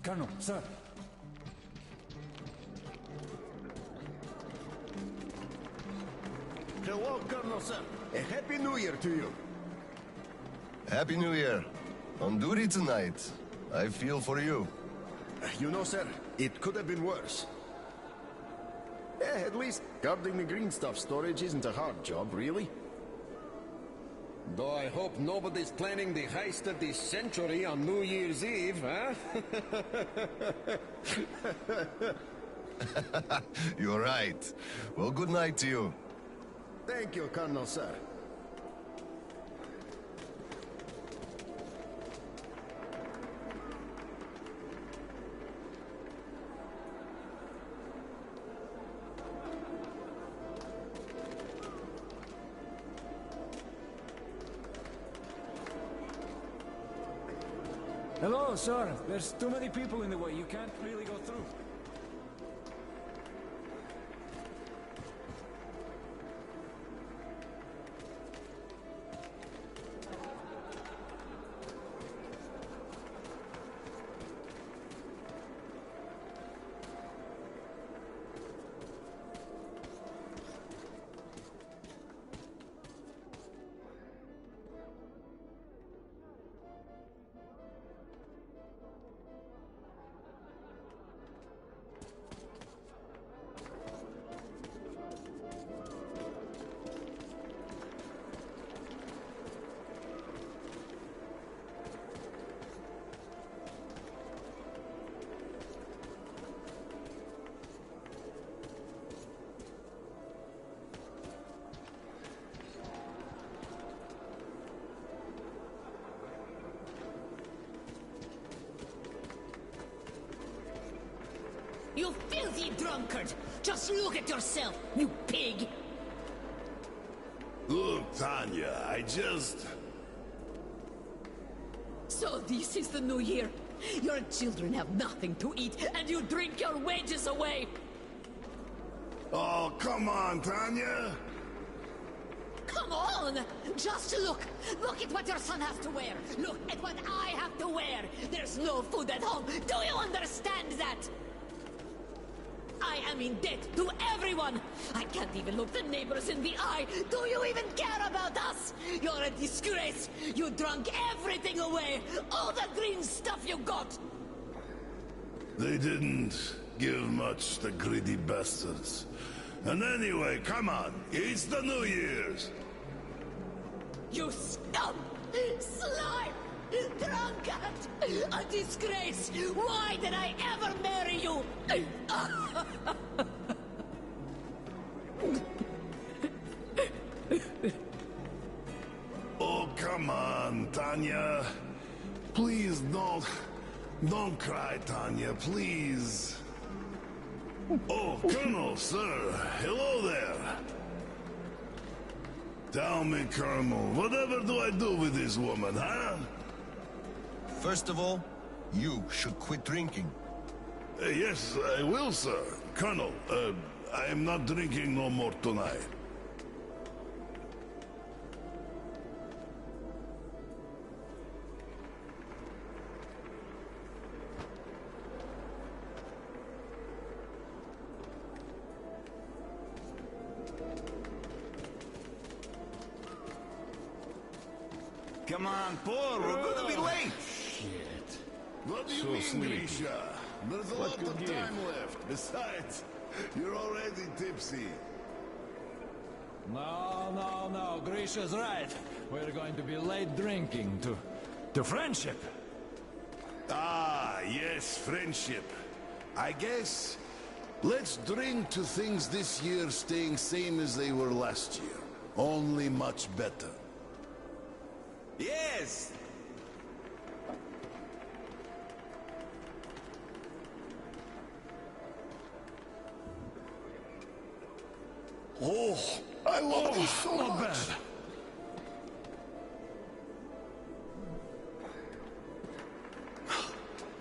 Colonel, sir. Hello, Colonel, sir. A Happy New Year to you. Happy New Year. On duty tonight. I feel for you. You know, sir, it could have been worse. At least guarding the green stuff storage isn't a hard job, really. Though I hope nobody's planning the heist of the century on New Year's Eve, huh? You're right. Well, good night to you. Thank you, Colonel, sir. Hello, sir. There's too many people in the way. You can't really go through. You filthy drunkard! Just look at yourself, you pig! Look, Tanya, I just... So this is the new year. Your children have nothing to eat, and you drink your wages away! Oh, come on, Tanya! Come on! Just look! Look at what your son has to wear! Look at what I have to wear! There's no food at home! Do you understand that? I am in debt to everyone! I can't even look the neighbors in the eye! Do you even care about us? You're a disgrace! You drunk everything away! All the green stuff you got! They didn't give much, the greedy bastards. And anyway, come on, it's the New Year's! You scum! Slime! Drunkard! A disgrace! Why did I ever marry you? Oh, come on, Tanya. Please don't cry, Tanya, please. Oh, Colonel, sir, hello there. Tell me, Colonel, whatever do I do with this woman, huh? First of all, you should quit drinking. Yes, I will, sir. Colonel, I am not drinking no more tonight. Come on, Paul, we're gonna be late! Shit. What do you mean, Grisha? There's a lot of time left. Besides, you're already tipsy. No, Grisha's right. We're going to be late drinking to friendship. Ah, yes, friendship. I guess let's drink to things this year staying same as they were last year. Only much better. Yes! Oh, I love this so Not much. bad.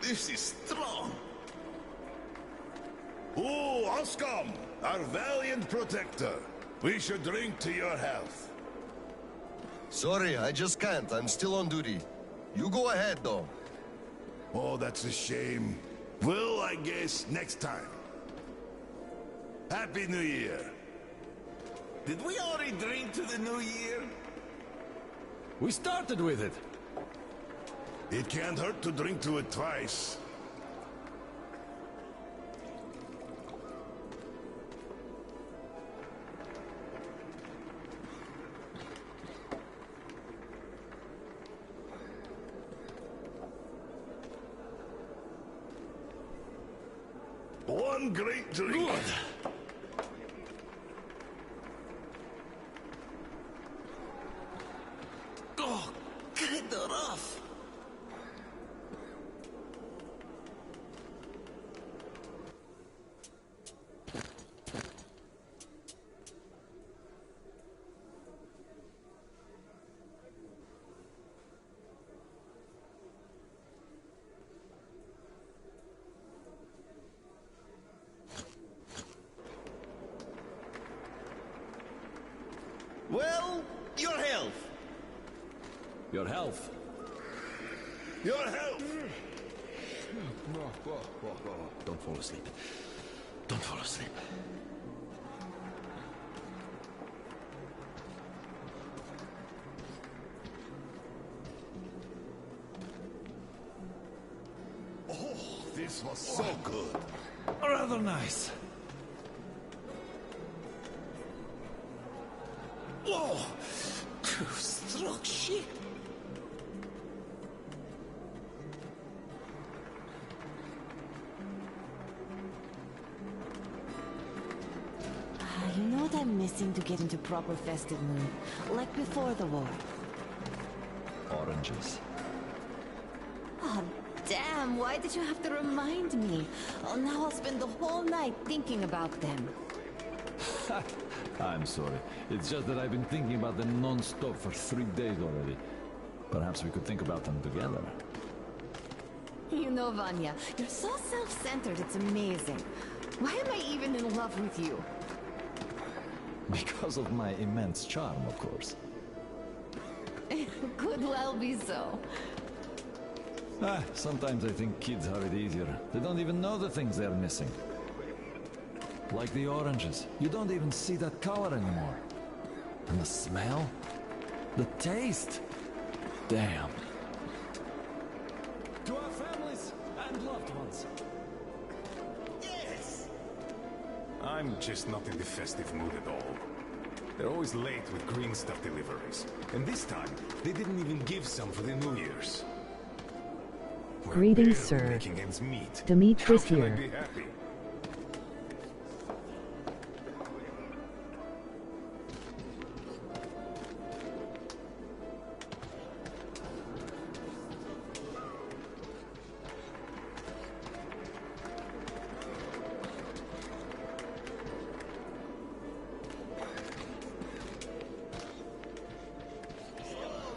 This is strong. Oh, Oskam, our valiant protector. We should drink to your health. Sorry, I just can't. I'm still on duty. You go ahead, though. Oh, that's a shame. Well, I guess next time. Happy New Year. Did we already drink to the new year? We started with it. It can't hurt to drink to it twice. One great drink. Good. Oh, kinda rough. Well, your health. Your health. Your health. Don't fall asleep. Don't fall asleep. This was so good. Rather nice. Whoa! Struck shit. You know what I'm missing to get into proper festive mood? Like before the war. Oranges. Oh, damn, why did you have to remind me? Oh, now I'll spend the whole night thinking about them. I'm sorry. It's just that I've been thinking about them non-stop for 3 days already. Perhaps we could think about them together. You know, Vanya, you're so self-centered, it's amazing. Why am I even in love with you? Because of my immense charm, of course. Could well be so. Sometimes I think kids have it easier. They don't even know the things they're missing. Like the oranges. You don't even see that color anymore. And the smell? The taste? Damn. To our families and loved ones. Yes! I'm just not in the festive mood at all. They're always late with green stuff deliveries. And this time, they didn't even give some for the New Year's. We're Greetings, barely sir. making ends meet. Demetrius How can I here. be happy?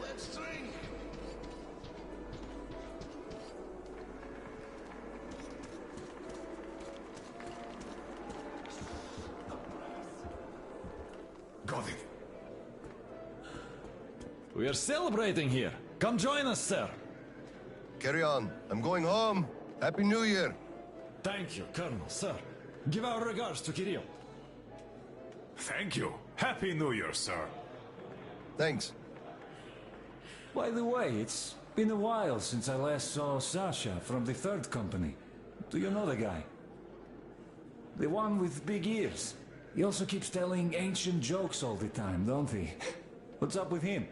Let's drink. Got it. We are celebrating here. Come join us, sir. Carry on. I'm going home. Happy New Year. Thank you, Colonel, sir. Give our regards to Kirill. Thank you. Happy New Year, sir. Thanks. By the way, it's been a while since I last saw Sasha from the third company. Do you know the guy? The one with big ears. He also keeps telling ancient jokes all the time, don't he? What's up with him?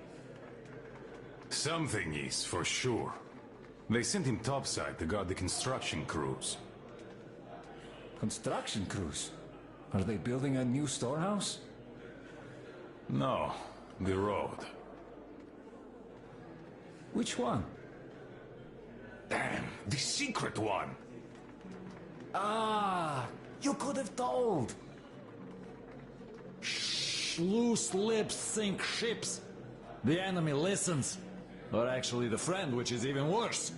Something is, for sure. They sent him topside to guard the construction crews. Construction crews? Are they building a new storehouse? No, the road. Which one? Damn, the secret one! Ah, you could have told. Loose lips sink ships. The enemy listens. Or actually the friend, which is even worse.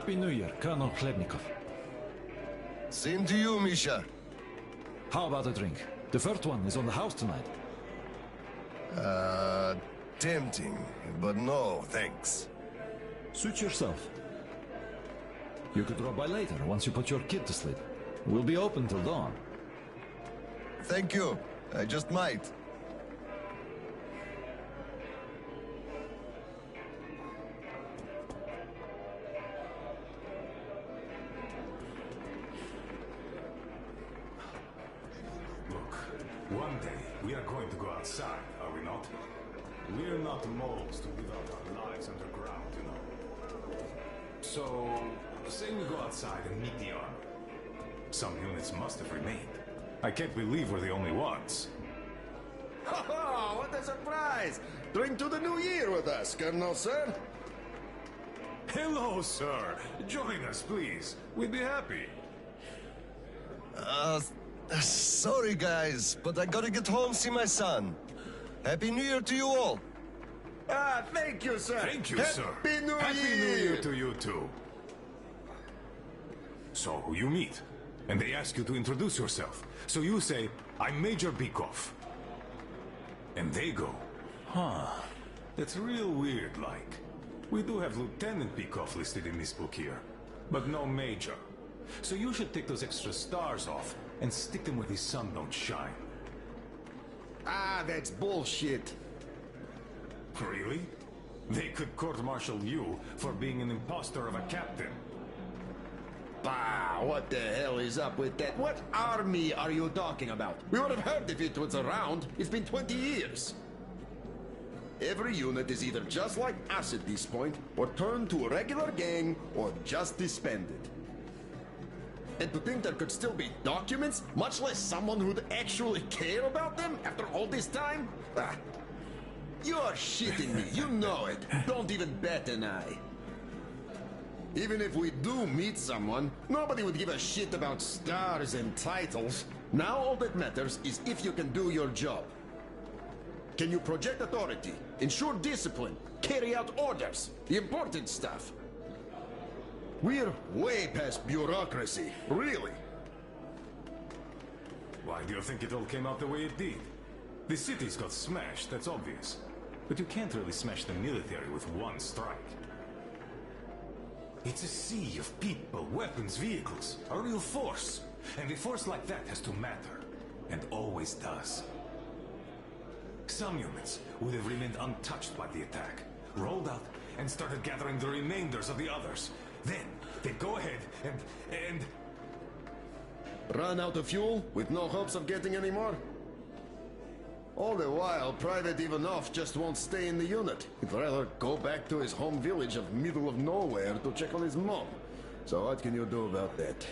Happy New Year, Colonel Chlebnikov. Same to you, Misha. How about a drink? The first one is on the house tonight. Tempting, but no, thanks. Suit yourself. You could drop by later, once you put your kid to sleep. We'll be open till dawn. Thank you. I just might. Look, one day we are going to go outside, are we not? We're not moles to live out our lives underground, you know. So, say we go outside and meet the army. Some units must have remained. I can't believe we're the only ones. Oh, what a surprise! Drink to the new year with us, Colonel, sir. Hello, sir. Join us, please. We'd be happy. Sorry guys, but I gotta get home, see my son. Happy New Year to you all. Ah, thank you, sir. Thank you, sir. Happy New Happy Year! New Year to you, too. So, who you meet? And they ask you to introduce yourself. So you say, I'm Major Bykov. And they go, huh, that's real weird, like. We do have Lieutenant Bykov listed in this book here, but no Major. So you should take those extra stars off and stick them where the sun don't shine. Ah, that's bullshit. Really? They could court-martial you for being an imposter of a captain. Bah, what the hell is up with that? What army are you talking about? We would have heard if it was around. It's been 20 years. Every unit is either just like us at this point, or turned to a regular gang, or just disbanded. And to think there could still be documents, much less someone who'd actually care about them after all this time? Ah, you're shitting me, you know it. Don't even bat an eye. Even if we do meet someone, nobody would give a shit about stars and titles. Now all that matters is if you can do your job. Can you project authority, ensure discipline, carry out orders, the important stuff? We're way past bureaucracy, really. Why do you think it all came out the way it did? The cities got smashed, that's obvious. But you can't really smash the military with one strike. It's a sea of people, weapons, vehicles, a real force. And a force like that has to matter, and always does. Some units would have remained untouched by the attack, rolled out, and started gathering the remainders of the others. Then, they'd go ahead and... Run out of fuel, with no hopes of getting any more? All the while, Private Ivanov just won't stay in the unit. He'd rather go back to his home village of middle of nowhere to check on his mom. So what can you do about that?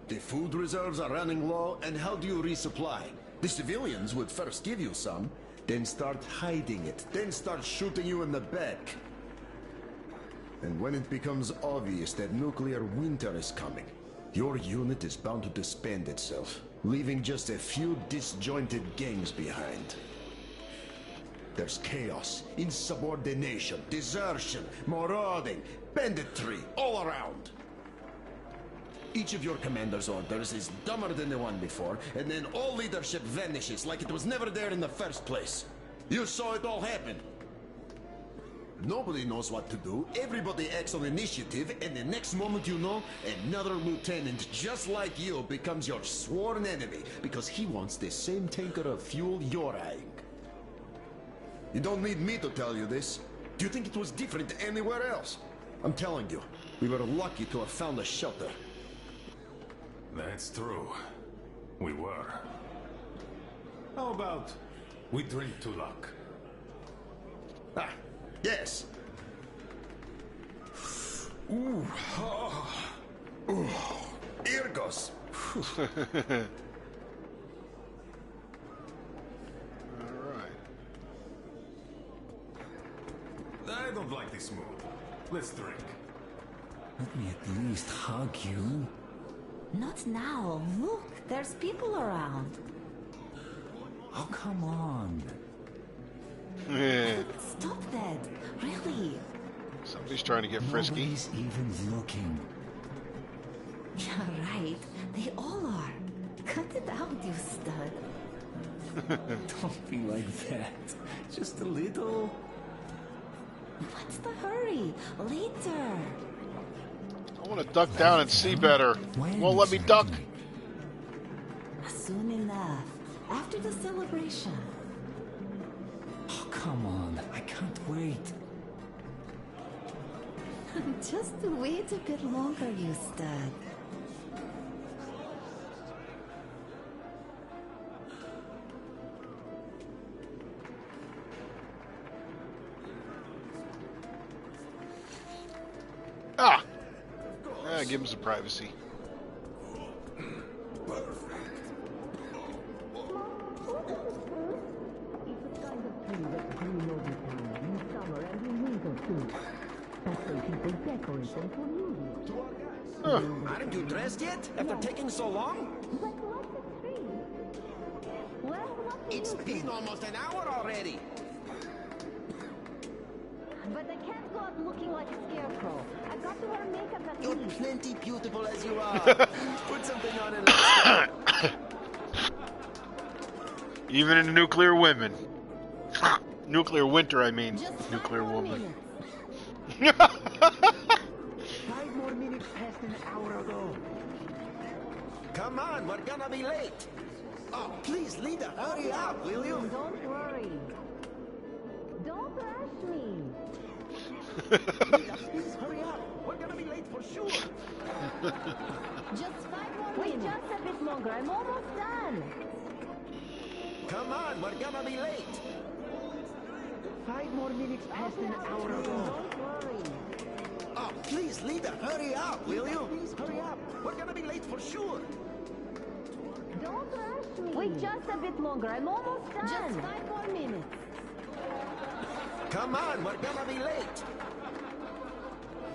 The food reserves are running low, and how do you resupply? The civilians would first give you some, then start hiding it, then start shooting you in the back. And when it becomes obvious that nuclear winter is coming, your unit is bound to disband itself, leaving just a few disjointed gangs behind. There's chaos, insubordination, desertion, marauding, banditry, all around. Each of your commander's orders is dumber than the one before, and then all leadership vanishes like it was never there in the first place. You saw it all happen. Nobody knows what to do, everybody acts on initiative, and the next moment you know, another lieutenant just like you becomes your sworn enemy because he wants the same tanker of fuel you're eyeing. You don't need me to tell you this. Do you think it was different anywhere else? I'm telling you, we were lucky to have found a shelter. That's true. We were. How about we drink to luck? Ah, yes. Ooh, oh. Ooh, Irgos. I don't like this mood. Let's drink. Let me at least hug you. Not now. Look, there's people around. Oh, come on. Stop that. Really. Somebody She's trying to get frisky. Nobody's even looking. Yeah, right. They all are. Cut it out, you stud. Don't be like that. Just a little. What's the hurry? Later. I want to duck down and see better. Won't let me duck. Soon enough. After the celebration. Oh, come on. I can't wait. Just wait a bit longer, you stud. Ah! Give him some privacy. Aren't you dressed yet? After taking so long? It's been almost an hour already. But I can't go out looking like a scarecrow. I've got to wear makeup at You're least. plenty beautiful as you are. Put something on and let's go. Even in nuclear women. Nuclear winter, I mean. Just Nuclear woman. 5 more minutes past an hour ago. Come on, we're gonna be late. Oh, please, leader, hurry up, will you? Don't worry. Don't rush me. Leader, please hurry up. We're gonna be late for sure. Just 5 more minutes. Wait just a bit longer. I'm almost done. Come on, we're gonna be late. 5 more minutes past an hour ago. Don't worry. Oh, please, leader, hurry up, will you? Please hurry up. We're gonna be late for sure. Don't rush me. Wait just a bit longer. I'm almost done. Just 5 more minutes. Come on, we're gonna be late.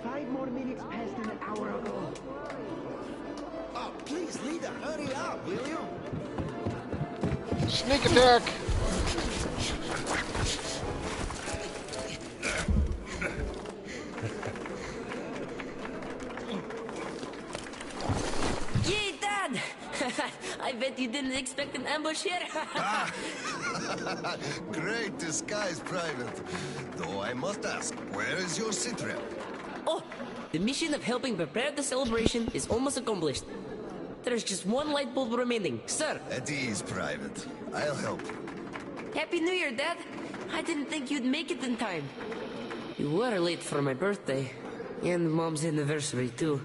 5 more minutes past an hour ago. Oh, please, leader, hurry up, will you? Sneak attack! Yay, Dad! I bet you didn't expect an ambush here. Great disguise, Private. Though I must ask, where is your sitrep? Oh, the mission of helping prepare the celebration is almost accomplished. There's just one light bulb remaining, sir. At ease, Private. I'll help you. Happy New Year, Dad. I didn't think you'd make it in time. You were late for my birthday. And Mom's anniversary, too.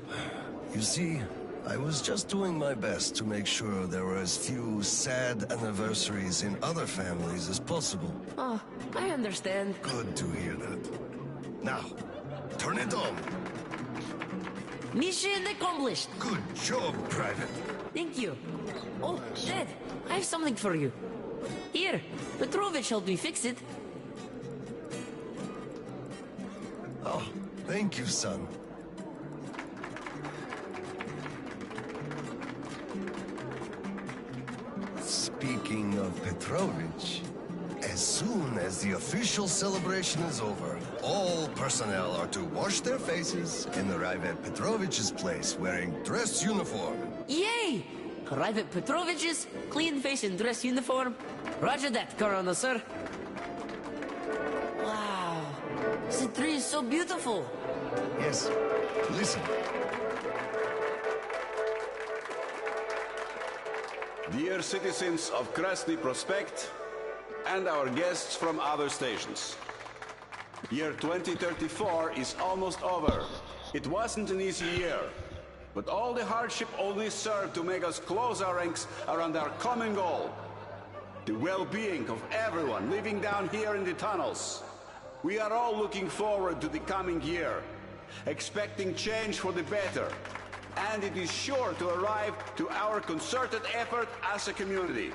You see, I was just doing my best to make sure there were as few sad anniversaries in other families as possible. Oh, I understand. Good to hear that. Now, turn it on. Mission accomplished. Good job, Private. Thank you. Oh, Dad, I have something for you. Here, Petrovich helped me fix it. Oh, thank you, son. Speaking of Petrovich, as soon as the official celebration is over, all personnel are to wash their faces and arrive at Petrovich's place wearing dress uniform. Yay! Arrive at Petrovich's, clean face and dress uniform. Roger that, Corona, sir. Wow, the tree is so beautiful. Yes, listen. Dear citizens of Krasny Prospect and our guests from other stations. Year 2034 is almost over. It wasn't an easy year, but all the hardship only served to make us close our ranks around our common goal, the well-being of everyone living down here in the tunnels. We are all looking forward to the coming year, expecting change for the better, and it is sure to arrive to our concerted effort as a community.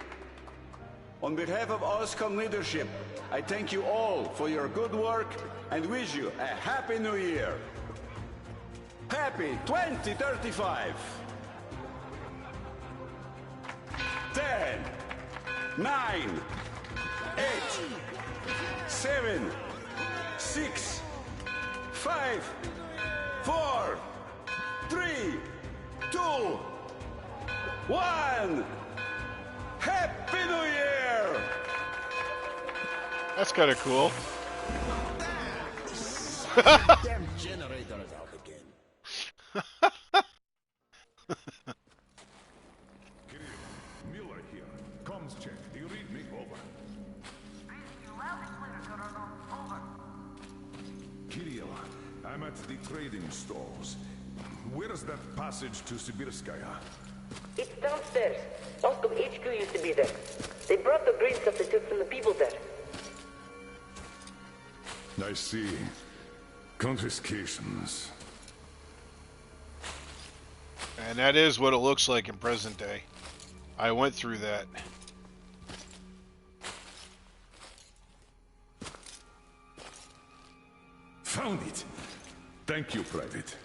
On behalf of OSCOM leadership, I thank you all for your good work and wish you a Happy New Year. Happy 2035! 10, 9, 8, 7, 6, 5, 4, 3, 2, 1. Happy New Year! That's kind of cool. Damn generator is out again. Miller here. Comms check. Do you read me? Over. Kirill, I'm at the trading stalls. Where's that passage to Sibirskaya? It's downstairs. Roscoe HQ used to be there. They brought the green stuff they took from the people there. I see. Confiscations. And that is what it looks like in present day. I went through that. Found it. Thank you, Private.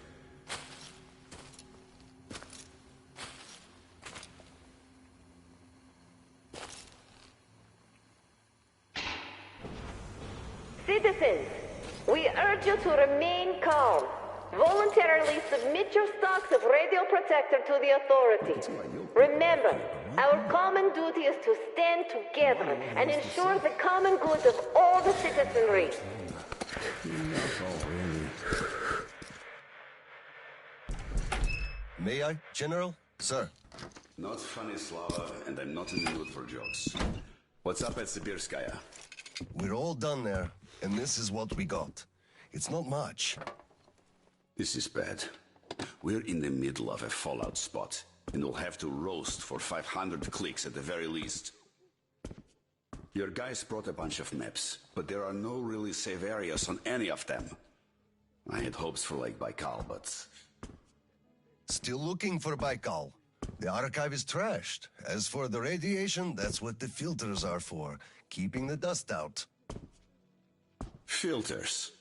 Citizens, we urge you to remain calm. Voluntarily submit your stocks of radio protector to the authorities. Remember, our common duty is to stand together and ensure the common good of all the citizenry. May I, General? Sir. Not funny, Slava, and I'm not in the mood for jokes. What's up at Sibirskaya? We're all done there, and this is what we got. It's not much. This is bad. We're in the middle of a fallout spot, and we'll have to roast for 500 clicks at the very least. Your guys brought a bunch of maps, but there are no really safe areas on any of them. I had hopes for Lake Baikal, but... Still looking for Baikal. The archive is trashed. As for the radiation, that's what the filters are for. Keeping the dust out. Filters.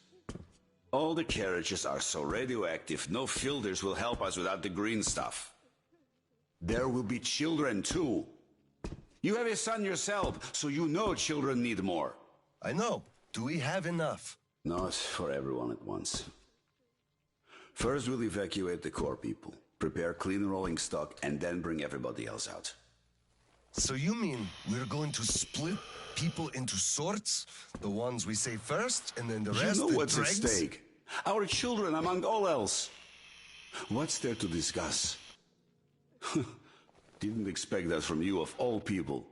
All the carriages are so radioactive, no filters will help us without the green stuff. There will be children too. You have a son yourself, so you know children need more. I know. Do we have enough? Not for everyone at once. First we'll evacuate the core people, prepare clean rolling stock, and then bring everybody else out. So you mean we're going to split people into sorts? The ones we save first, and then the rest... You know what's at dregs? stake. Our children, among all else. What's there to discuss? Didn't expect that from you, of all people.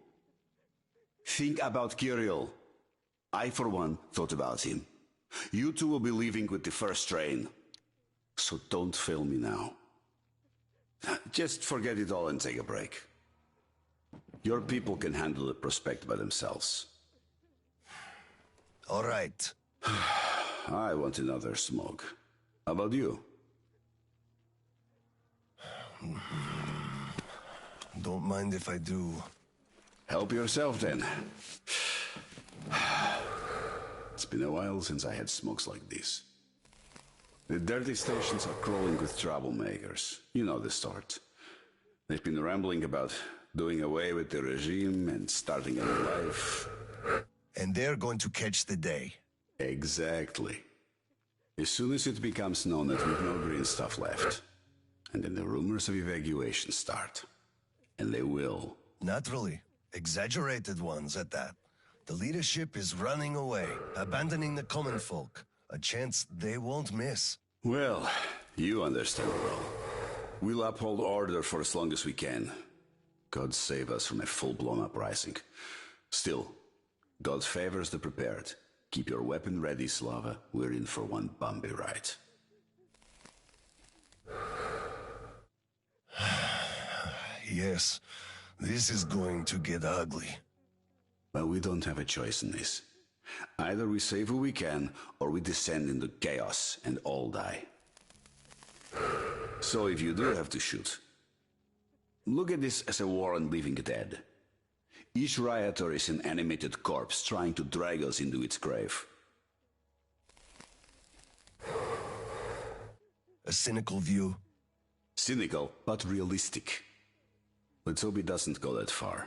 Think about Kirill. I, for one, thought about him. You two will be leaving with the first train. So don't fail me now. Just forget it all and take a break. Your people can handle the prospect by themselves. All right. I want another smoke. How about you? Don't mind if I do. Help yourself, then. It's been a while since I had smokes like this. The dirty stations are crawling with troublemakers. You know the sort. They've been rambling about doing away with the regime and starting a new life. And they're going to catch the day. Exactly. As soon as it becomes known that we've no green stuff left, and then the rumors of evacuation start. And they will. Naturally. Exaggerated ones at that. The leadership is running away, abandoning the common folk. A chance they won't miss. Well, you understand well. We'll uphold order for as long as we can. God save us from a full-blown uprising. Still, God favors the prepared. Keep your weapon ready, Slava. We're in for one bumpy ride. Yes, this is going to get ugly. But we don't have a choice in this. Either we save who we can, or we descend into chaos and all die. So if you do have to shoot, look at this as a war on living dead. Each rioter is an animated corpse trying to drag us into its grave. A cynical view. Cynical, but realistic. Let's hope it doesn't go that far.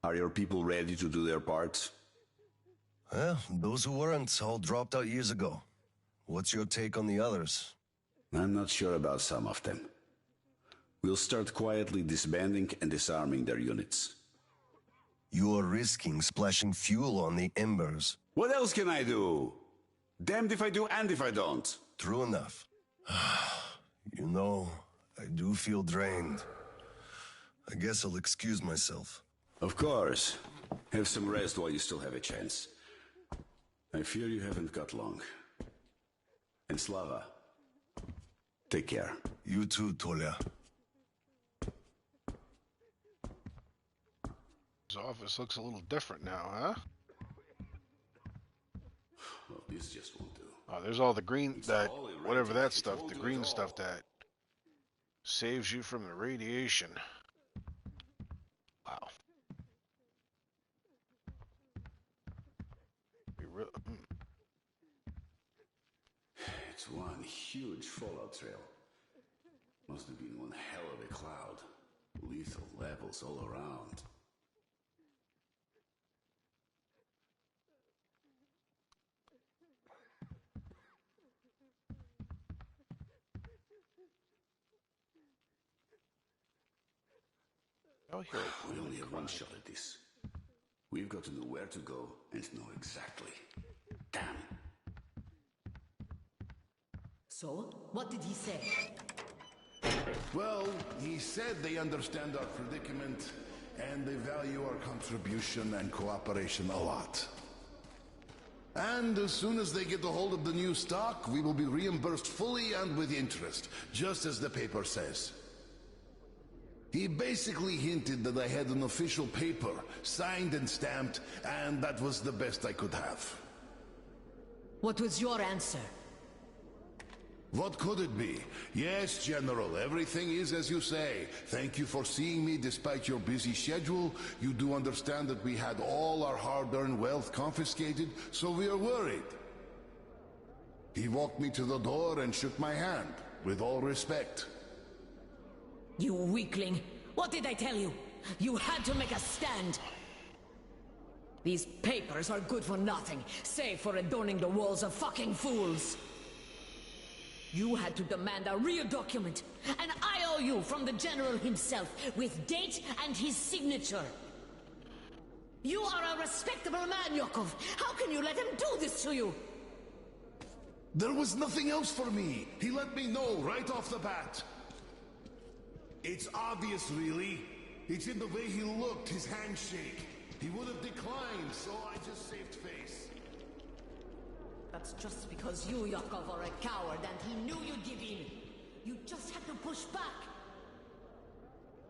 Are your people ready to do their part? Well, those who weren't all dropped out years ago. What's your take on the others? I'm not sure about some of them. We'll start quietly disbanding and disarming their units. You're risking splashing fuel on the embers. What else can I do? Damned if I do and if I don't. True enough. You know, I do feel drained. I guess I'll excuse myself. Of course. Have some rest while you still have a chance. I fear you haven't got long. And Slava, take care. You too, Tolya. His office looks a little different now, huh? Well, this just won't do. Oh, there's all the green, that, whatever that stuff, the green stuff that saves you from the radiation. Wow. It's one huge fallout trail. Must have been one hell of a cloud. Lethal levels all around. We only have one shot at this. We've got to know where to go and know exactly. Damn. So, what did he say? Well, he said they understand our predicament and they value our contribution and cooperation a lot. And as soon as they get a hold of the new stock, we will be reimbursed fully and with interest, just as the paper says. He basically hinted that I had an official paper, signed and stamped, and that was the best I could have. What was your answer? What could it be? Yes, General, everything is as you say. Thank you for seeing me despite your busy schedule. You do understand that we had all our hard-earned wealth confiscated, so we are worried. He walked me to the door and shook my hand, with all respect. You weakling! What did I tell you? You had to make a stand! These papers are good for nothing, save for adorning the walls of fucking fools! You had to demand a real document, an IOU from the General himself, with date and his signature! You are a respectable man, Yakov! How can you let him do this to you? There was nothing else for me! He let me know right off the bat! It's obvious, really. It's in the way he looked, his handshake. He would have declined, so I just saved face. That's just because you, Yakov, are a coward and he knew you'd give in. You just had to push back.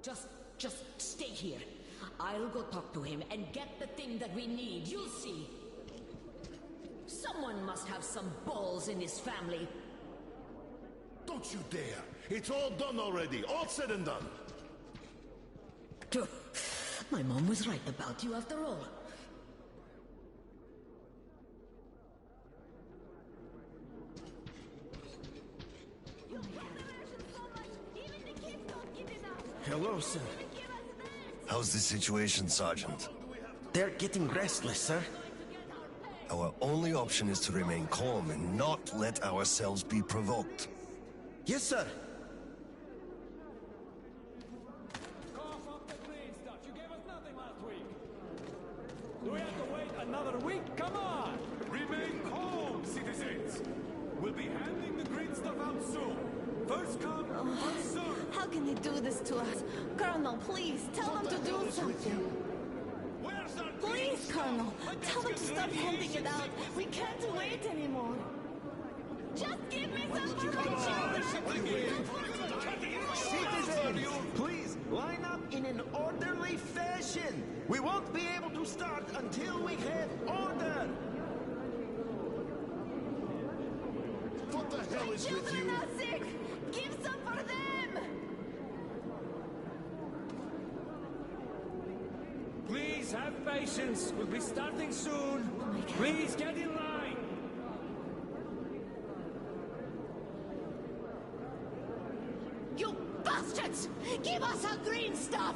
Just stay here. I'll go talk to him and get the thing that we need. You'll see. Someone must have some balls in his family. Don't you dare! It's all done already, all said and done. My mom was right about you after all. Hello, sir. How's the situation, Sergeant? They're getting restless, sir. Our only option is to remain calm and not let ourselves be provoked. Yes, sir. Do we have to wait another week? Come on! Remain calm, citizens! We'll be handing the green stuff out soon. First come, first serve. How can he do this to us? Colonel, please, tell him to do something. Please, Colonel, tell him to stop handing it out. We can't wait anymore. Just give me some information! Citizens, please line up in an orderly fashion. We won't be able to start until we have order. What the hell is with you? Children are sick! Give some for them! Please have patience. We'll be starting soon. Please get in line. You bastards! Give us our green stuff!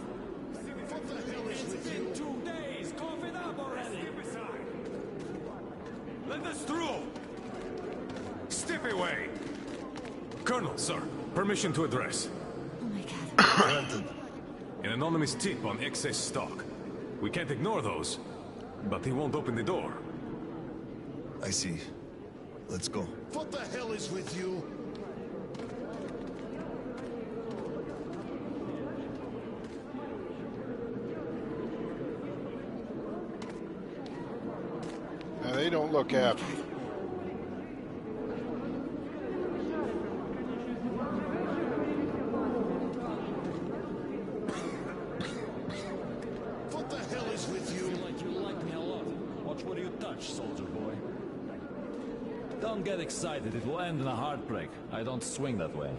What the hell is with you? It's been 2 days. Cough it up already. Step aside. Let us through. Step creepy way! Colonel, sir, permission to address. Oh my god. Granted. An anonymous tip on excess stock. We can't ignore those, but he won't open the door. I see. Let's go. What the hell is with you? Now, they don't look happy. What the hell is with you? Feel like you like me a lot. Watch where you touch, soldier boy. Don't get excited, it will end in a heartbreak. I don't swing that way.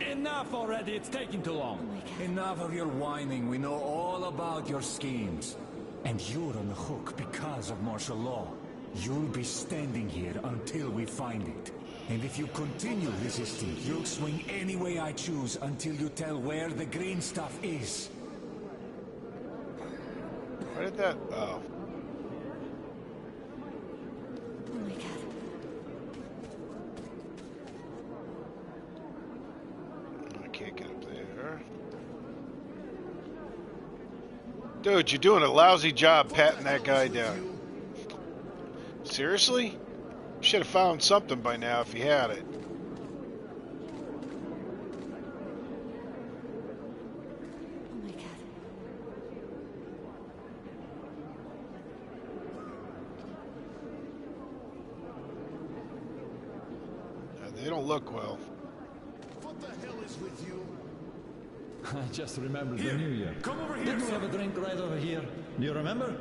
Enough already, it's taking too long. Enough of your whining, we know all about your schemes. And you're on the hook because of martial law. You'll be standing here until we find it. And if you continue resisting, you'll swing any way I choose until you tell where the green stuff is. Why did that... Oh. Oh my god. I can't get up there. Dude, you're doing a lousy job patting that guy down. Seriously? You should have found something by now if you had it. Oh my god. They don't look well. What the hell is with you? I just remembered the Here, New Year. come over here, Didn't we sir. have a drink right over here? Do you remember?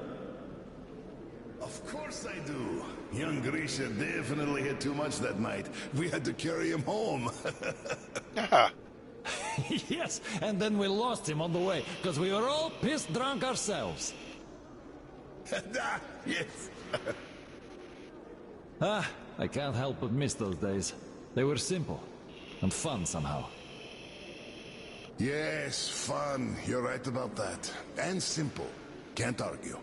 Of course I do. Young Grisha definitely had too much that night. We had to carry him home. Yes, and then we lost him on the way, because we were all pissed drunk ourselves. Yes. I can't help but miss those days. They were simple and fun somehow. Yes, fun. You're right about that. And simple. Can't argue.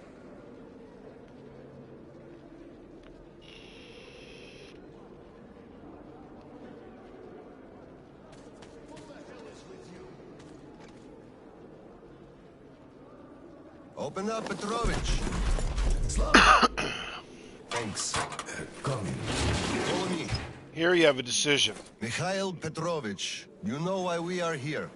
Open up, Petrovich. Thanks. Come in. Follow me. Here you have a decision. Mikhail Petrovich, you know why we are here.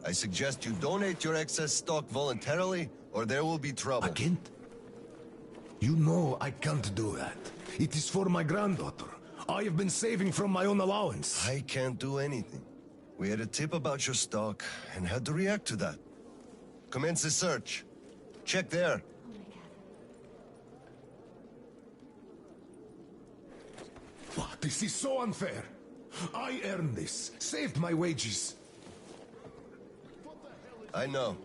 I suggest you donate your excess stock voluntarily, or there will be trouble. Agent? You know I can't do that. It is for my granddaughter. I have been saving from my own allowance. I can't do anything. We had a tip about your stock, and had to react to that. Commence the search. Check there. This is so unfair. I earned this, saved my wages. I know,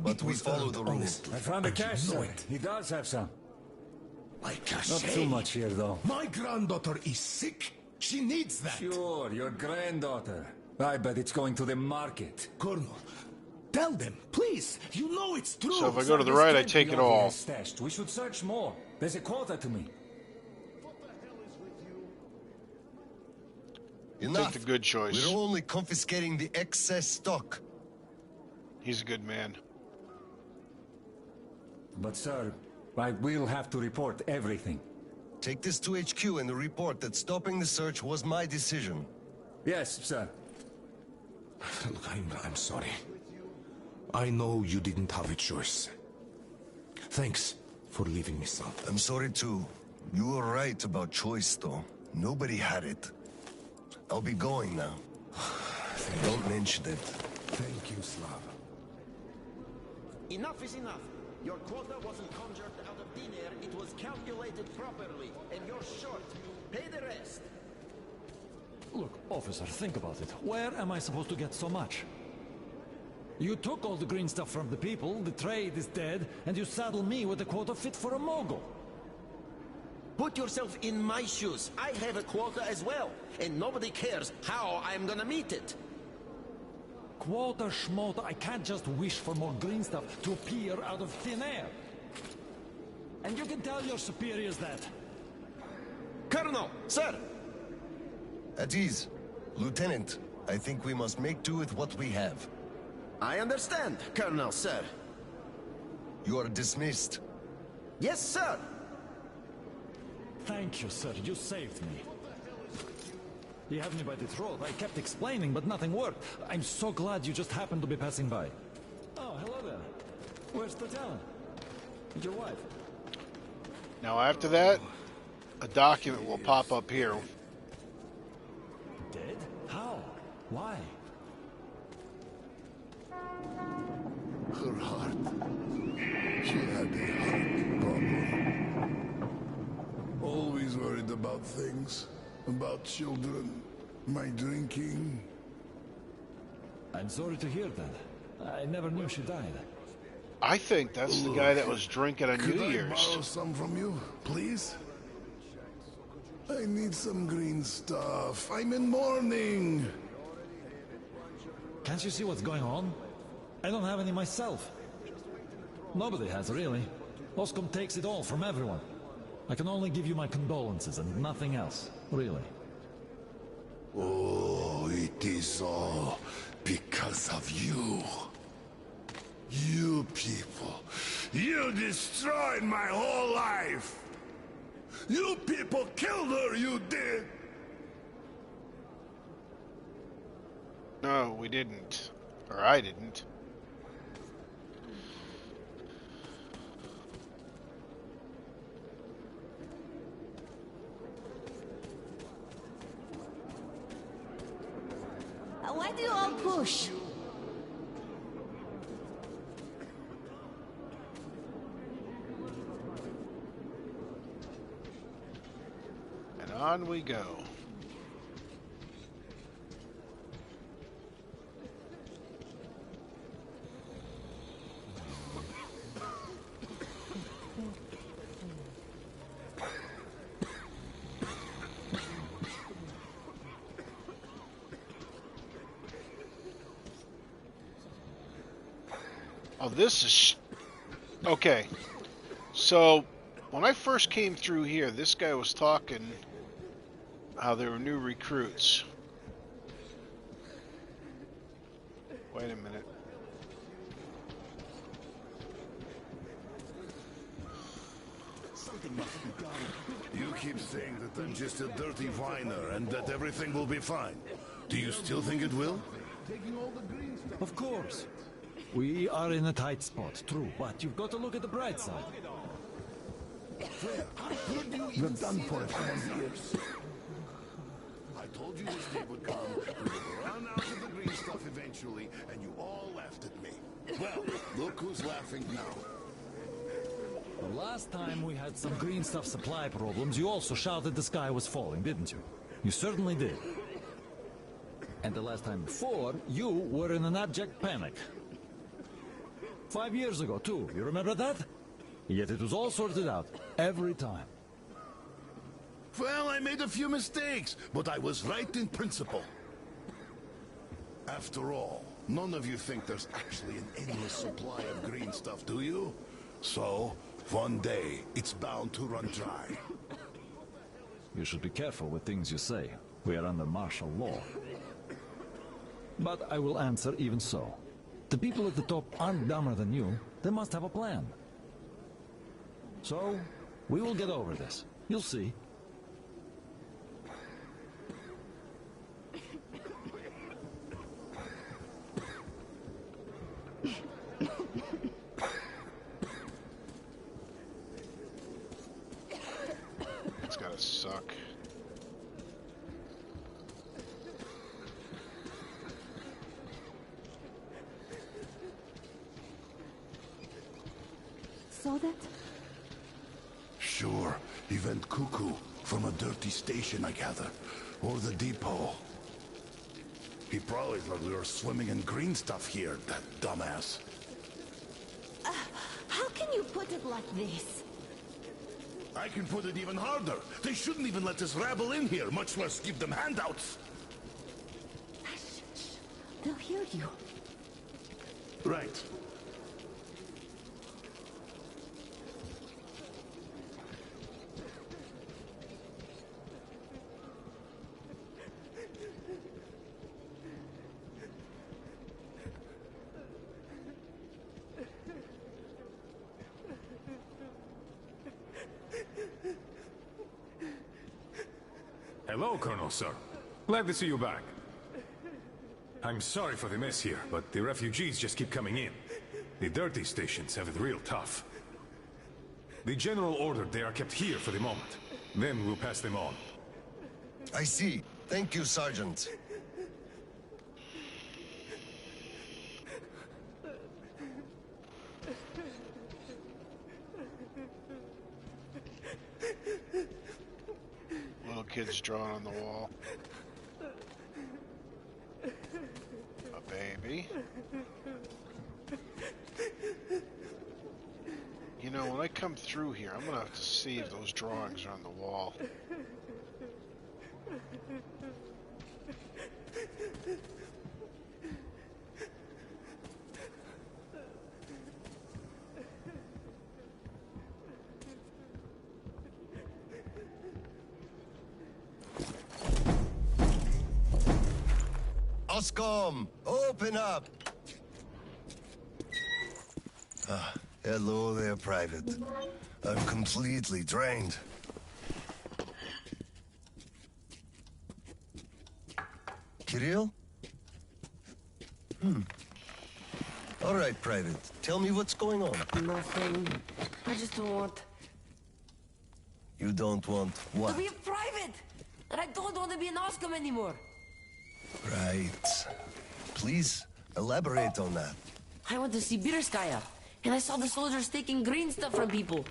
but we follow the rules. I found the cash, sir. He does have some. My cash. Not too much here, though. My granddaughter is sick. She needs that. Sure, your granddaughter. I bet it's going to the market. Colonel, tell them, please. You know it's true. So if I go to the right, I take it all. Stashed. We should search more. There's a quota to me. Enough. Take the good choice. We're only confiscating the excess stock. He's a good man. But, sir, I will have to report everything. Take this to HQ and report that stopping the search was my decision. Yes, sir. Look, I'm sorry. I know you didn't have a choice. Thanks for leaving me, son. I'm sorry too. You were right about choice, though. Nobody had it. I'll be going now. Don't mention it. Thank you, Slav. Enough is enough. Your quota wasn't conjured out of thin air. It was calculated properly, and you're short. Pay the rest. Look, officer, think about it. Where am I supposed to get so much? You took all the green stuff from the people, the trade is dead, and you saddle me with a quota fit for a mogul. Put yourself in my shoes. I have a quota as well, and nobody cares how I'm gonna meet it. Quota schmota, I can't just wish for more green stuff to appear out of thin air. And you can tell your superiors that. Colonel, sir! At ease. Lieutenant, I think we must make do with what we have. I understand, Colonel, sir. You are dismissed. Yes, sir. Thank you, sir. You saved me. You had me by the throat. I kept explaining, but nothing worked. I'm so glad you just happened to be passing by. Oh, hello there. Where's Tatiana? And your wife? Now after that, a document will pop up here. Dead? How? Why? Her heart. She had a heart problem. Always worried about things. About children. My drinking. I'm sorry to hear that. I never knew she died. I think that's the guy that was drinking on New Year's. Could I borrow some from you, please? I need some green stuff. I'm in mourning. Can't you see what's going on? I don't have any myself. Nobody has, really. Oscom takes it all from everyone. I can only give you my condolences and nothing else, really. Oh, it is all because of you. You people, you destroyed my whole life. You people killed her, you did. No, we didn't. Or I didn't. Why do you all push? And on we go. Oh, this is... Okay. So, when I first came through here, this guy was talking how there were new recruits. Wait a minute. You keep saying that I'm just a dirty whiner and that everything will be fine. Do you still think it will? Of course. We are in a tight spot, true, but you've got to look at the bright side. You're done for it for years. I told you this day would come. We would run out of the green stuff eventually, and you all laughed at me. Well, look who's laughing now. The last time we had some green stuff supply problems, you also shouted the sky was falling, didn't you? You certainly did. And the last time before, you were in an abject panic. 5 years ago, too. You remember that? Yet it was all sorted out, every time. Well, I made a few mistakes, but I was right in principle. After all, none of you think there's actually an endless supply of green stuff, do you? So, one day, it's bound to run dry. You should be careful with things you say. We are under martial law. But I will answer even so. The people at the top aren't dumber than you. They must have a plan. So, we will get over this. You'll see. It's gotta suck. Saw that? Sure, he went cuckoo from a dirty station, I gather. Or the depot. He probably thought we were swimming in green stuff here, that dumbass. How can you put it like this? I can put it even harder. They shouldn't even let this rabble in here, much less give them handouts. They'll hear you. Right. Hello, Colonel, sir. Glad to see you back. I'm sorry for the mess here, but the refugees just keep coming in. The dirty stations have it real tough. The general ordered they are kept here for the moment. Then we'll pass them on. I see. Thank you, Sergeant. Little kids drawn on the wall. A baby. You know, when I come through here, I'm gonna have to see if those drawings are on the wall. Oscom, open up! Hello there, Private. I'm completely drained. Kirill? All right, Private. Tell me what's going on. Nothing. I just don't want... You don't want what? to be a private! And I don't want to be an Oscom anymore! Right. Please, elaborate on that. I went to Sibirskaya, and I saw the soldiers taking green stuff from people.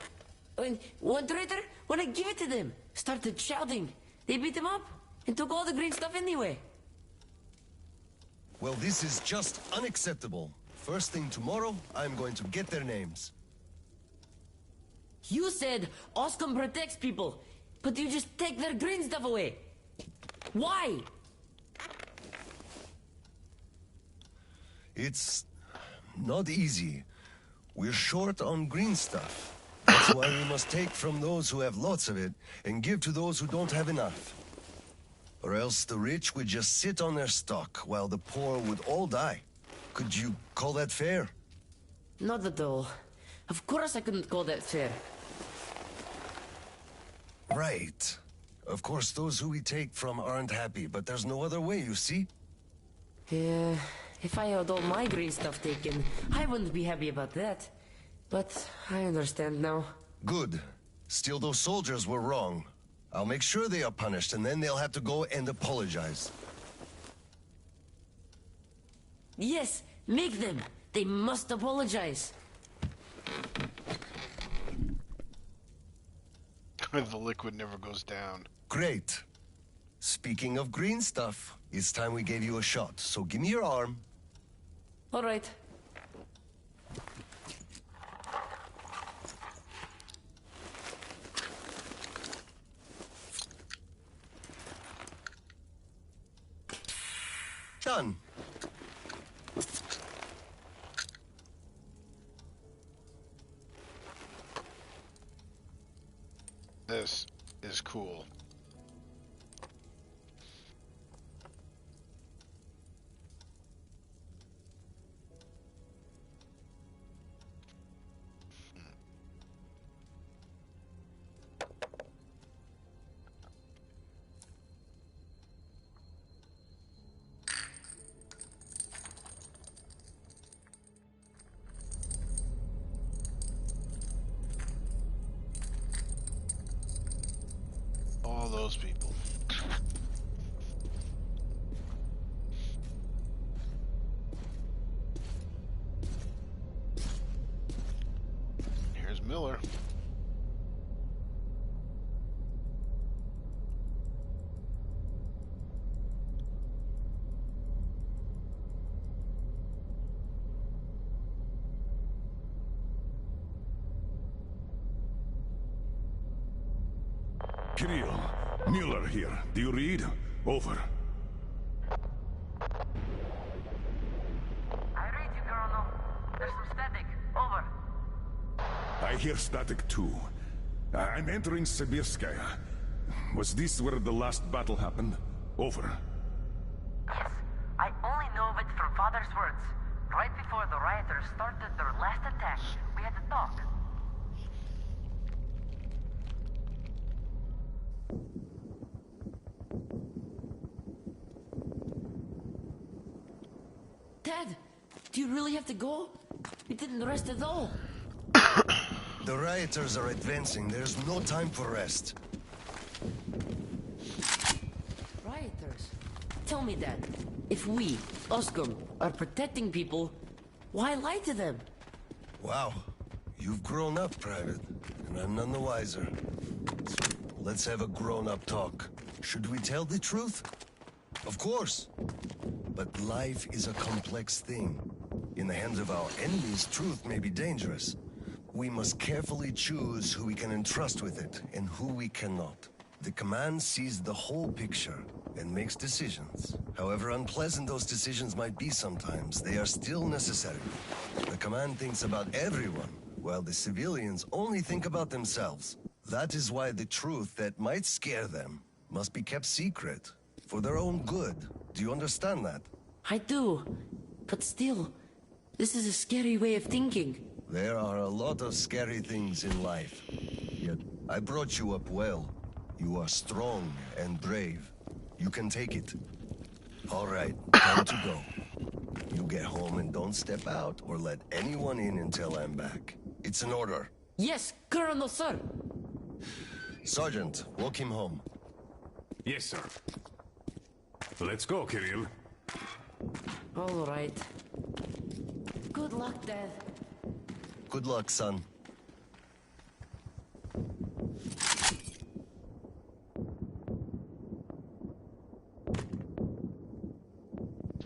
And one traitor, when I give it to them, started shouting. They beat him up, and took all the green stuff anyway. Well, this is just unacceptable. First thing tomorrow, I'm going to get their names. You said Oscom protects people, but you just take their green stuff away. Why? It's not easy. We're short on green stuff. That's why we must take from those who have lots of it and give to those who don't have enough. Or else the rich would just sit on their stock while the poor would all die. Could you call that fair? Not at all. Of course I couldn't call that fair. Right. Of course, those who we take from aren't happy, but there's no other way, you see? Yeah, if I had all my green stuff taken, I wouldn't be happy about that. But I understand now. Good. Still, those soldiers were wrong. I'll make sure they are punished, and then they'll have to go and apologize. Yes, make them. They must apologize. The liquid never goes down. Great. Speaking of green stuff, it's time we gave you a shot, so give me your arm. All right. Done. This is cool. All those people. Here's Miller. Kirill, Mueller here. Do you read? Over. I read you, Colonel. There's some static. Over. I hear static too. I'm entering Sibirskaya. Was this where the last battle happened? Over. Yes, I only know of it from Father's words. Right before the rioters started their last attack, we had to talk. Dad, do you really have to go? We didn't rest at all. The rioters are advancing. There's no time for rest. Rioters? Tell me, Dad. If we, Oscorp, are protecting people, why lie to them? Wow. You've grown up, Private, and I'm none the wiser. So let's have a grown-up talk. Should we tell the truth? Of course. But life is a complex thing. In the hands of our enemies, truth may be dangerous. We must carefully choose who we can entrust with it and who we cannot. The command sees the whole picture and makes decisions. However unpleasant those decisions might be sometimes, they are still necessary. The command thinks about everyone, while the civilians only think about themselves. That is why the truth that might scare them must be kept secret, for their own good. Do you understand that? I do. But still, this is a scary way of thinking. There are a lot of scary things in life. Yet, I brought you up well. You are strong and brave. You can take it. All right, time to go. You get home and don't step out or let anyone in until I'm back. It's an order. Yes, Colonel, sir. Sergeant, walk him home. Yes, sir. Let's go, Kirill. All right. Good luck, Dad. Good luck, son.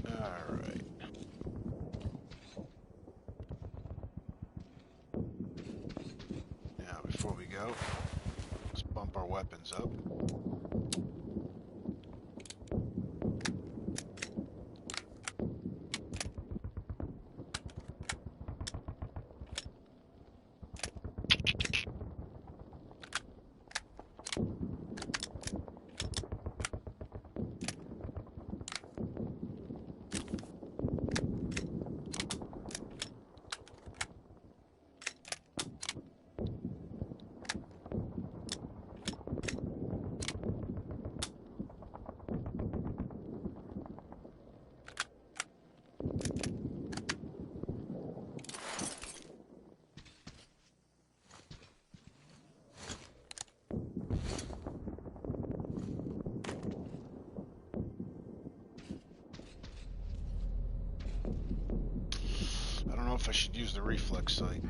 Alright. Now, before we go, let's bump our weapons up. I don't know if I should use the reflex sight.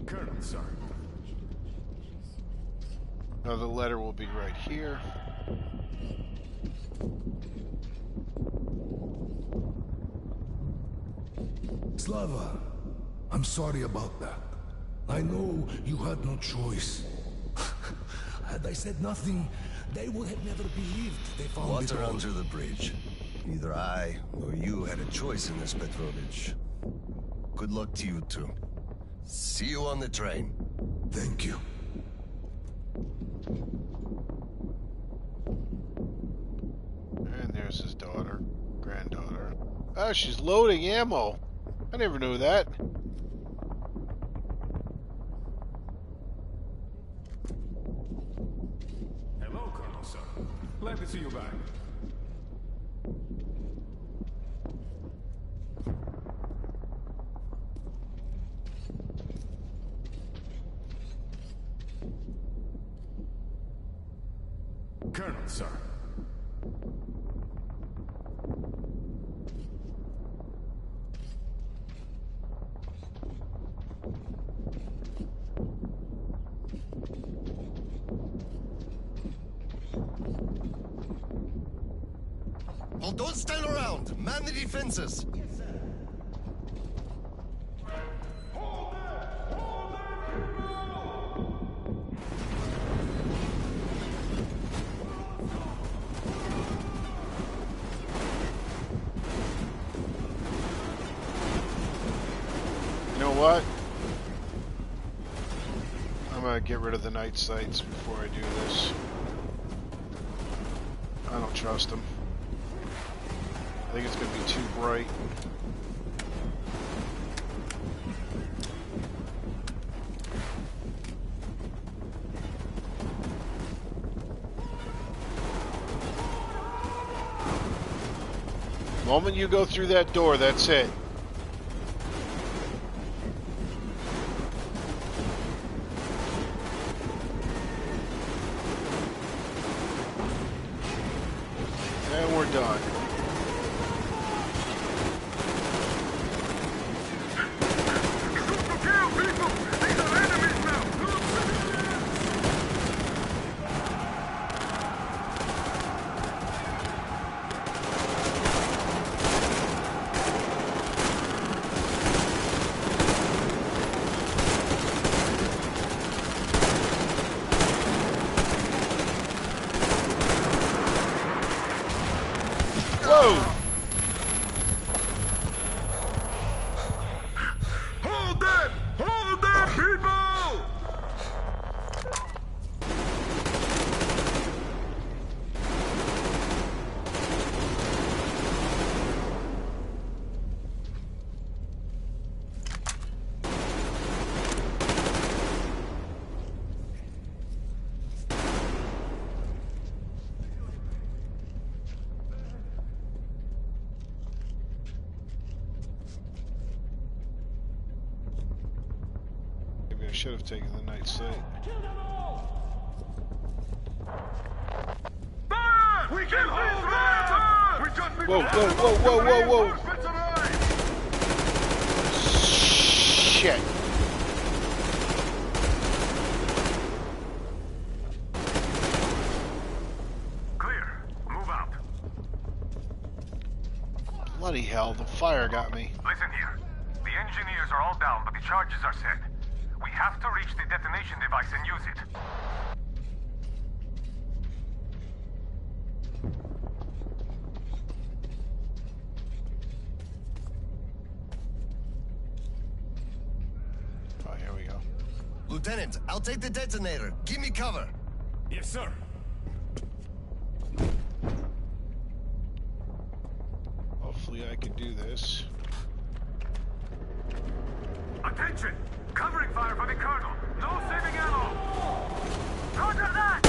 Colonel, sir. Now the letter will be right here. Slava, I'm sorry about that. I know you had no choice. Had I said nothing, they would have never believed they found it Water all. under the bridge. Neither I nor you had a choice in this, Petrovich. Good luck to you two. See you on the train. Thank you. And there's his daughter, granddaughter. Oh, she's loading ammo. I never knew that. Hello, Colonel, sir. Glad to see you back. Colonel, sir. Well, don't stand around. Man the defenses. Yes, sir. what? I'm gonna get rid of the night sights before I do this. I don't trust them. I think it's gonna be too bright. The moment you go through that door, that's it. And we're done. I should have taken the night sight. We can hold them! Whoa, whoa, whoa, whoa, whoa, whoa! Shit. Clear. Move out. Bloody hell, the fire got me. Listen here. The engineers are all down, but the charges are set. We have to reach the detonation device and use it. Oh, here we go. Lieutenant, I'll take the detonator. Give me cover. Yes, sir. Hopefully I can do this. Attention! Covering fire for the Colonel. No saving ammo. Roger that!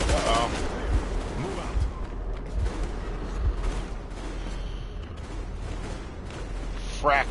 Uh-oh. Move out. Frack.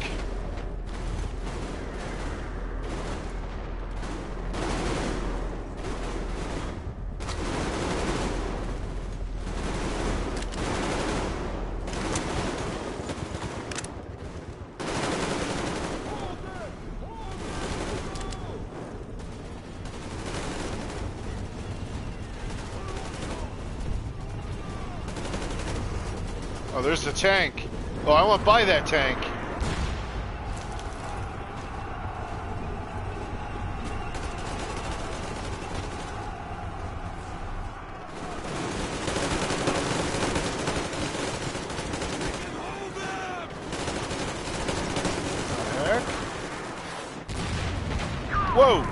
Oh, there's the tank. Oh, I want to buy that tank. Heck? Whoa!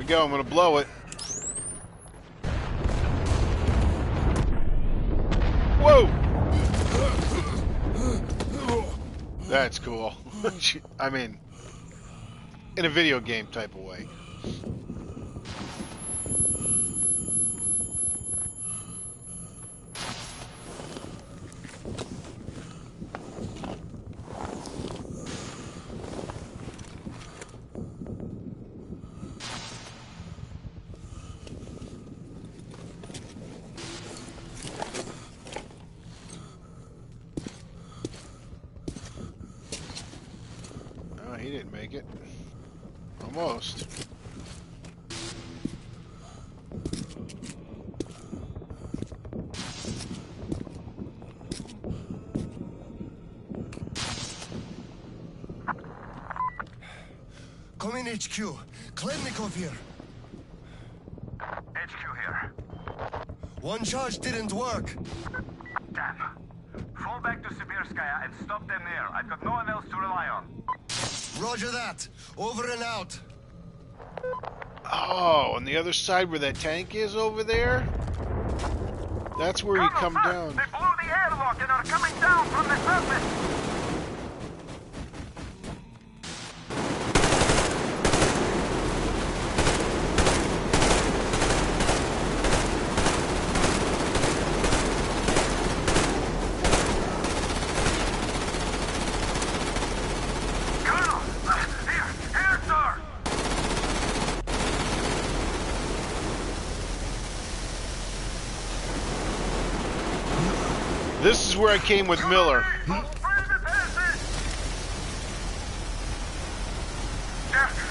Go, I'm gonna blow it. Whoa! That's cool. I mean, in a video game type of way. didn't make it. Almost. Come in, HQ. Klennikov here. HQ here. One charge didn't work. Damn. Fall back to Sibirskaya and stop them there. I've got no one else to rely on. Roger that. Over and out. Oh, on the other side where that tank is over there? That's where you come down. They blew the airlock and are coming down from the surface. This is where I came with Miller. I'm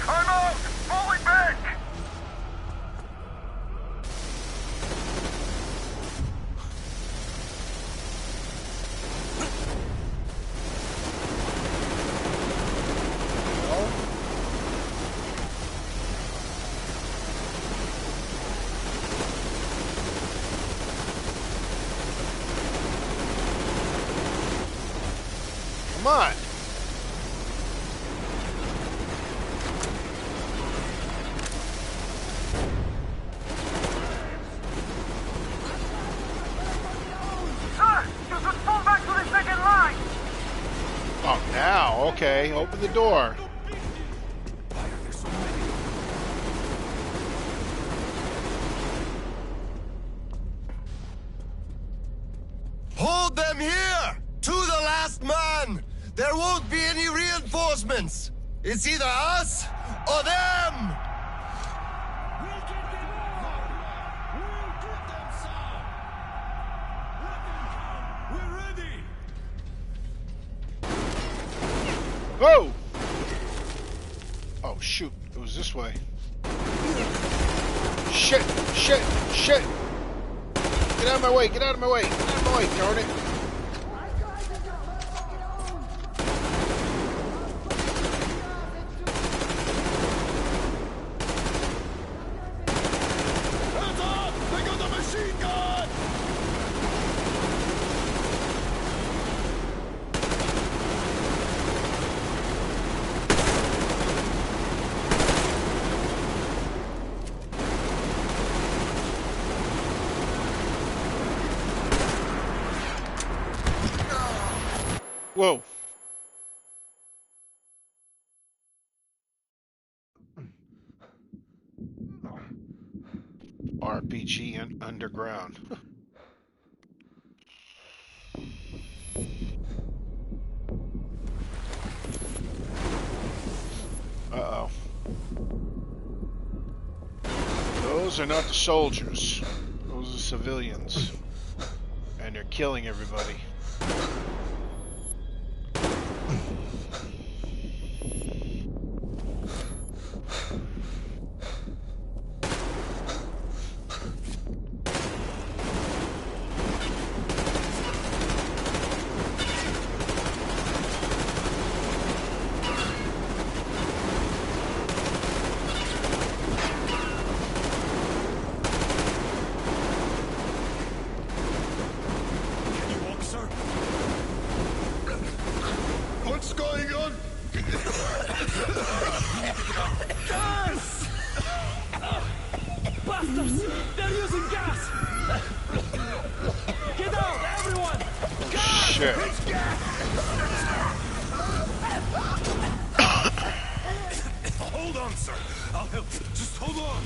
out! Falling back! Come on. Sir, you should fall back to the second line! Oh, now, okay. Open the door. Hold them here! To the last man! There won't be any reinforcements! It's either us or them! Whoa! Oh, shoot. It was this way. Shit! Shit! Shit! Get out of my way! Get out of my way! Get out of my way, darn it! Whoa. RPG and underground. Uh-oh. Those are not the soldiers. Those are civilians. And they're killing everybody. What's going on? Gas! Bastards! They're using gas! Get out, everyone! Gas! Shit. It's gas! Hold on, sir. I'll help. Just hold on.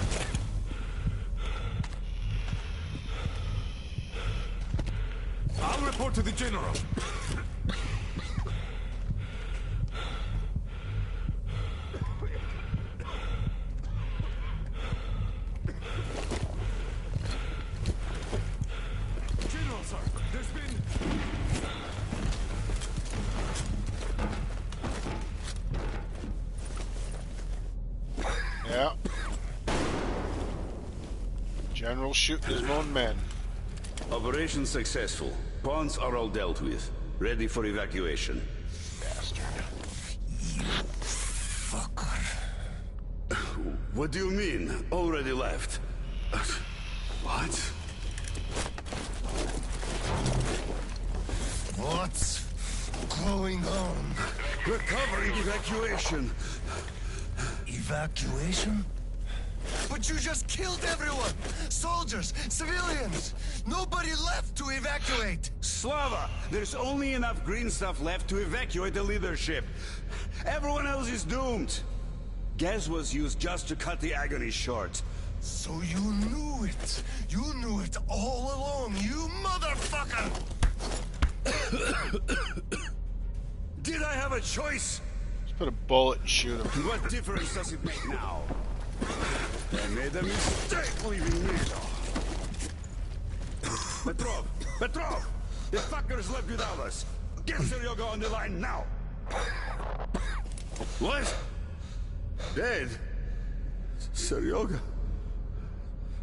I'll report to the general. General, sir, there's been... General shooting his own men. Operation successful. Pawns are all dealt with. Ready for evacuation. Bastard. Fucker. What do you mean? Already left? What? What's going on? Recovery evacuation. Evacuation? But you just killed everyone! Soldiers, civilians! Nobody left to evacuate! Slava, there's only enough green stuff left to evacuate the leadership. Everyone else is doomed. Gas was used just to cut the agony short. So you knew it! You knew it all along, you motherfucker! Did I have a choice? Let's put a bullet and shoot him. What difference does it make now? I made a mistake leaving me. Petrov! Petrov! The fuckers left without us! Get Seryoga on the line now! What? Dead? Seryoga?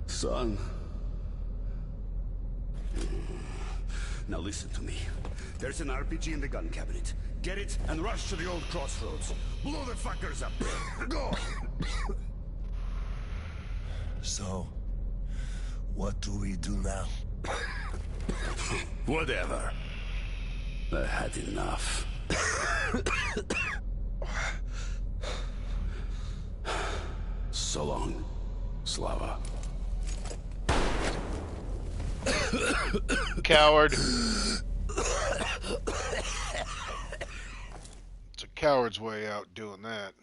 Son? Now listen to me. There's an RPG in the gun cabinet. Get it and rush to the old crossroads. Blow the fuckers up! Go! So, what do we do now? Whatever. I had enough. So long, Slava. Coward. It's a coward's way out doing that.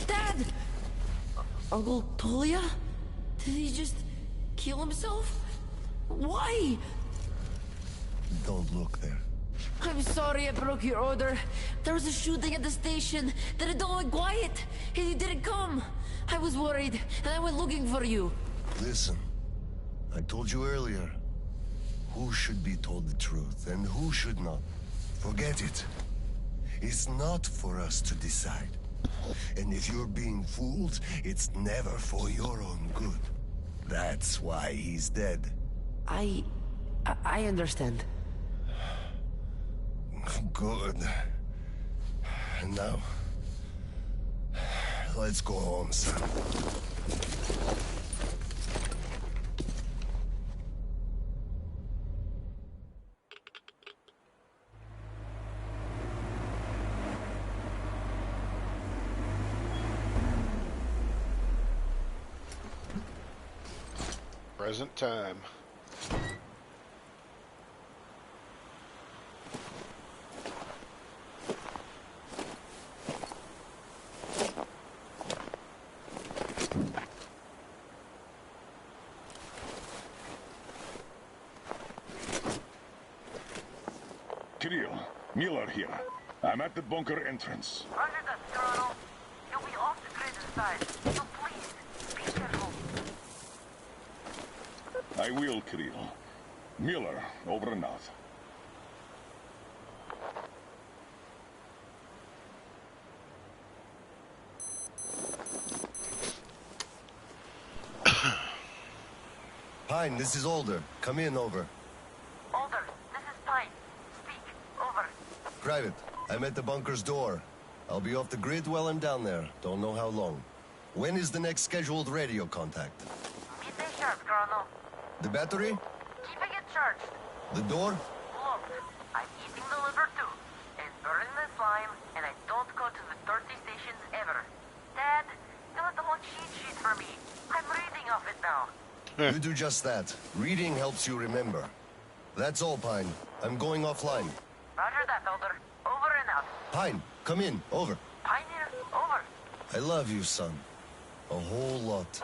Dad! Uncle Tolia? Did he just kill himself? Why? Don't look there. I'm sorry I broke your order. There was a shooting at the station. Then it all went quiet, and you didn't come. I was worried, and I went looking for you. Listen, I told you earlier, who should be told the truth and who should not. Forget it. It's not for us to decide. And if you're being fooled, it's never for your own good. That's why he's dead. I understand. Good. And now, let's go home, son. Present time. Kirill, Miller here. I'm at the bunker entrance. Roger that, Colonel. You'll be off the grid inside, so please, be careful. I will, Kirill. Miller, over and out. Pine, this is Alder. Come in, over. Alder, this is Pine. Speak. Over. Private, I'm at the bunker's door. I'll be off the grid while I'm down there. Don't know how long. When is the next scheduled radio contact? Midday sharp, Colonel. The battery? Keeping it charged. The door? Look, I'm eating the liver too, and burning the slime, and I don't go to the dirty stations ever. Dad, fill out the whole cheat sheet for me. I'm reading off it now. You do just that. Reading helps you remember. That's all, Pine. I'm going offline. Roger that, Alder. Over and out. Pine, come in. Over. Pine here. Over. I love you, son. A whole lot.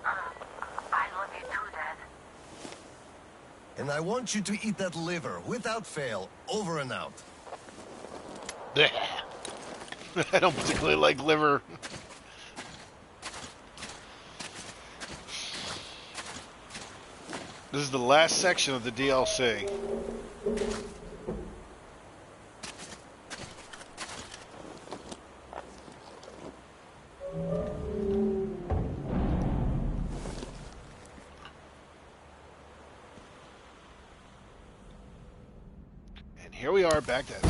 I love you too, Dad. And I want you to eat that liver, without fail. Over and out. I don't particularly like liver. This is the last section of the DLC. And here we are back at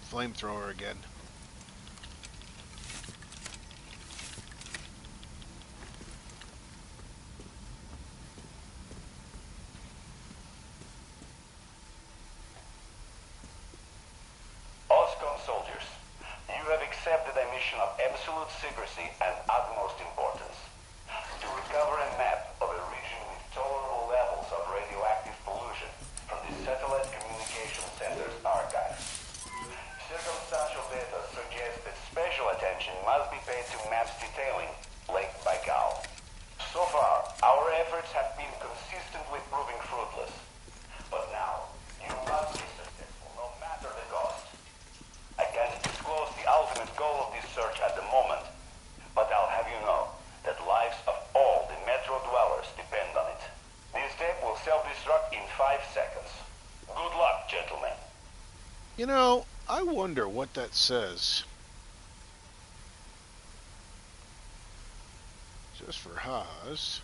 flamethrower again. Absolute secrecy and utmost importance. To recover a map of a region with tolerable levels of radioactive pollution from the Satellite Communication Center's archive. Circumstantial data suggests that special attention must be paid to maps detailing Lake Baikal. So far, our efforts have been consistently proving fruitless. But now, you must be successful, no matter the cost. I can't disclose the ultimate goal of this search at the moment, but I'll have you know that lives of all the Metro dwellers depend on it. This tape will self-destruct in 5 seconds. Good luck, gentlemen. You know, I wonder what that says. Just for Haas.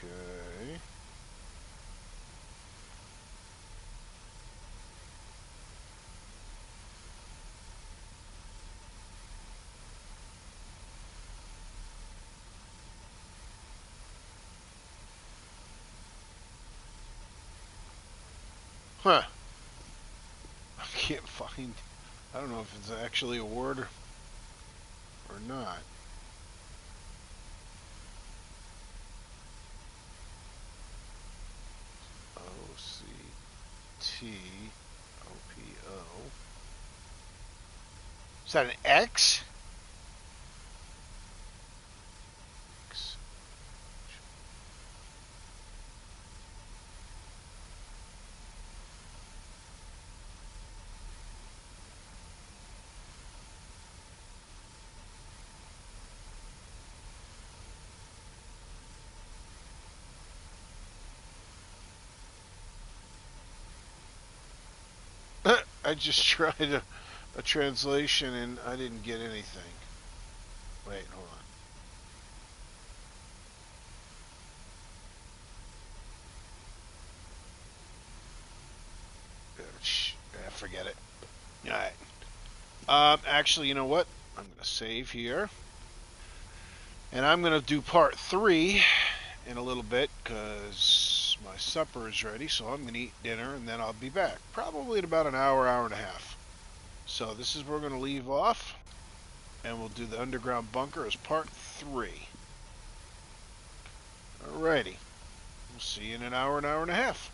Okay. Huh. I can't find... I don't know if it's actually a word or not. O-C-T-O-P-O. Is that an X? X. I just tried a translation and I didn't get anything. Wait, hold on. Forget it. Alright. Actually, you know what? I'm going to save here. And I'm going to do part 3 in a little bit because my supper is ready. So I'm going to eat dinner and then I'll be back. Probably in about an hour, hour and a half. So this is where we're going to leave off. And we'll do the underground bunker as part 3. Alrighty. We'll see you in an hour and a half.